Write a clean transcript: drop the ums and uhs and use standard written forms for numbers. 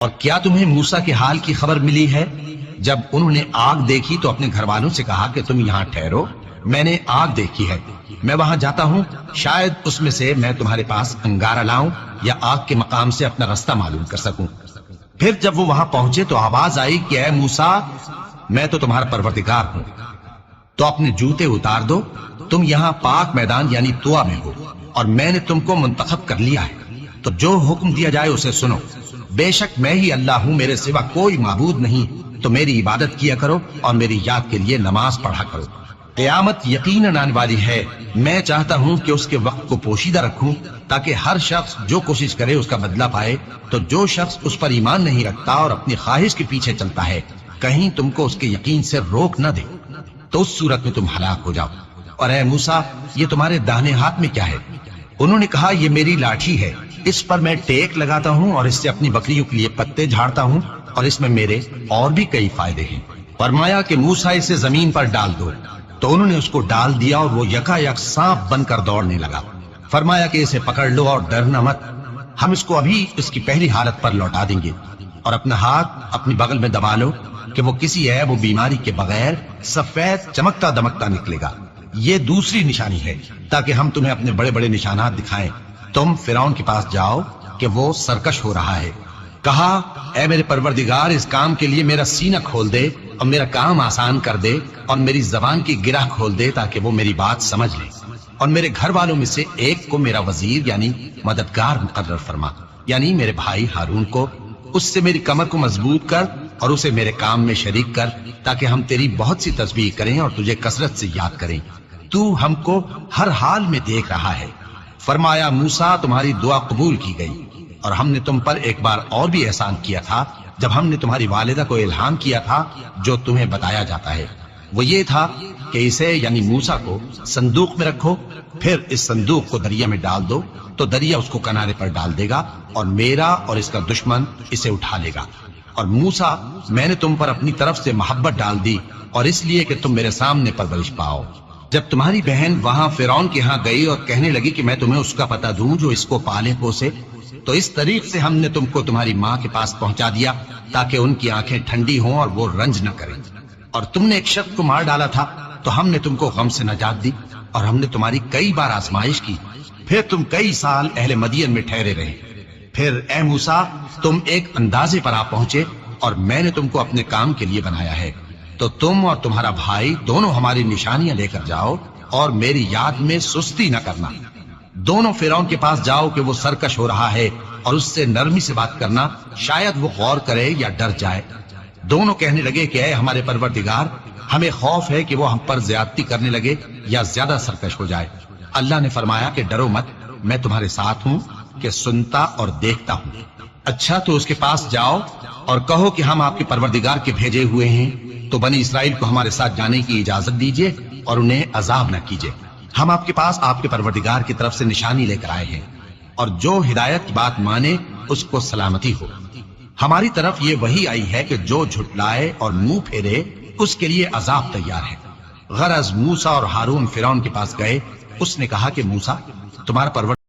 اور کیا تمہیں موسیٰ کے حال کی خبر ملی ہے؟ جب انہوں نے آگ دیکھی تو اپنے گھر والوں سے کہا کہ تم یہاں ٹھہرو، میں نے آگ دیکھی ہے، میں وہاں جاتا ہوں، شاید اس میں سے میں تمہارے پاس انگارہ لاؤں یا آگ کے مقام سے اپنا رستہ معلوم کر سکوں۔ پھر جب وہ وہاں پہنچے تو آواز آئی کہ اے موسیٰ، میں تو تمہارا پروردگار ہوں، تو اپنے جوتے اتار دو، تم یہاں پاک میدان یعنی طویٰ میں ہو، اور میں نے تم کو منتخب کر لیا ہے، تو جو حکم دیا جائے اسے سنو۔ بے شک میں ہی اللہ ہوں، میرے سوا کوئی معبود نہیں، تو میری عبادت کیا کرو اور میری یاد کے لیے نماز پڑھا کرو۔ قیامت یقیناً آنے والی ہے، میں چاہتا ہوں کہ اس کے وقت کو پوشیدہ رکھوں تاکہ ہر شخص جو کوشش کرے اس کا بدلہ پائے، تو جو شخص اس پر ایمان نہیں رکھتا اور اپنی خواہش کے پیچھے چلتا ہے کہیں تم کو اس کے یقین سے روک نہ دے، تو اس صورت میں تم ہلاک ہو جاؤ۔ اور اے موسیٰ، یہ تمہارے داہنے ہاتھ میں کیا ہے؟ انہوں نے کہا یہ میری لاٹھی ہے، اس پر میں ٹیک لگاتا ہوں اور اس سے اپنی بکریوں کے لیے پتے جھاڑتا ہوں، اور اس میں میرے اور بھی کئی فائدے ہیں۔ فرمایا کہ موسیٰ اسے زمین پر ڈال دو، تو انہوں نے اس کو ڈال دیا اور وہ یکا یک سانپ بن کر دوڑنے لگا۔ فرمایا کہ اسے پکڑ لو اور ڈرنا مت، ہم اس کو ابھی اس کی پہلی حالت پر لوٹا دیں گے، اور اپنا ہاتھ اپنی بغل میں دبا لو کہ وہ کسی عیب و بیماری کے بغیر سفید چمکتا دمکتا نکلے گا۔ یہ دوسری نشانی ہے تاکہ ہم تمہیں اپنے بڑے بڑے نشانات دکھائیں۔ تم فرعون کے پاس جاؤ کہ وہ سرکش ہو رہا ہے، کہا اے میرے پروردگار، اس کام کے لیے میرا سینہ کھول دے اور میرا کام آسان کر دے، اور میری زبان کی گرہ کھول دے تاکہ وہ میری بات سمجھ لے، اور میرے گھر والوں میں سے ایک کو میرا وزیر یعنی مددگار مقرر فرما، یعنی میرے بھائی ہارون کو، اس سے میری کمر کو مضبوط کر اور اسے میرے کام میں شریک کر، تاکہ ہم تیری بہت سی تسبیح کریں اور تجھے کثرت سے یاد کریں، تو ہم کو ہر حال میں دیکھ رہا ہے۔ فرمایا موسیٰ، تمہاری دعا قبول کی گئی، اور ہم نے تم پر ایک بار اور بھی احسان کیا تھا جب ہم نے تمہاری والدہ کو الہام کیا تھا جو تمہیں بتایا جاتا ہے، وہ یہ تھا کہ اسے یعنی موسیٰ کو صندوق میں رکھو، پھر اس صندوق کو دریا میں ڈال دو تو دریا اس کو کنارے پر ڈال دے گا، اور میرا اور اس کا دشمن اسے اٹھا لے گا۔ اور موسیٰ، میں نے تم پر اپنی طرف سے محبت ڈال دی، اور اس لیے کہ تم میرے سامنے پرورش پاؤ۔ جب تمہاری بہن وہاں فرعون کے ہاں گئی اور کہنے لگی کہ میں تمہیں اس کا پتہ دوں جو اس کو پالے پوسے، تو اس طریق سے ہم نے تم کو تمہاری ماں کے پاس پہنچا دیا تاکہ ان کی آنکھیں ٹھنڈی ہوں اور وہ رنج نہ کریں۔ اور تم نے ایک شخص کو مار ڈالا تھا تو ہم نے تم کو غم سے نجات دی، اور ہم نے تمہاری کئی بار آزمائش کی، پھر تم کئی سال اہل مدین میں ٹھہرے رہے۔ پھر اے موسیٰ، تم ایک اندازے پر آ پہنچے اور میں نے تم کو اپنے کام کے لیے بنایا ہے، تو تم اور تمہارا بھائی دونوں ہماری نشانیاں لے کر جاؤ اور میری یاد میں سستی نہ کرنا۔ دونوں فرعون کے پاس جاؤ کہ وہ سرکش ہو رہا ہے، اور اس سے نرمی سے بات کرنا، شاید وہ غور کرے یا ڈر جائے۔ دونوں کہنے لگے کہ اے ہمارے پروردگار، ہمیں خوف ہے کہ وہ ہم پر زیادتی کرنے لگے یا زیادہ سرکش ہو جائے۔ اللہ نے فرمایا کہ ڈرو مت، میں تمہارے ساتھ ہوں کہ سنتا اور دیکھتا ہوں۔ اچھا تو اس کے پاس جاؤ اور کہو کہ ہم آپ کے پروردگار کے بھیجے ہوئے ہیں، تو بنی اسرائیل کو ہمارے ساتھ جانے کی اجازت دیجیے اور انہیں عذاب نہ کیجیے۔ ہم آپ کے پاس آپ کے پروردگار کی طرف سے نشانی لے کر آئے ہیں، اور جو ہدایت کی بات مانے اس کو سلامتی ہو۔ ہماری طرف یہ وحی آئی ہے کہ جو جھٹلائے اور منہ پھیرے اس کے لیے عذاب تیار ہے۔ غرض موسیٰ اور ہارون فرعون کے پاس گئے، اس نے کہا کہ موسیٰ، تمہارا پروردگار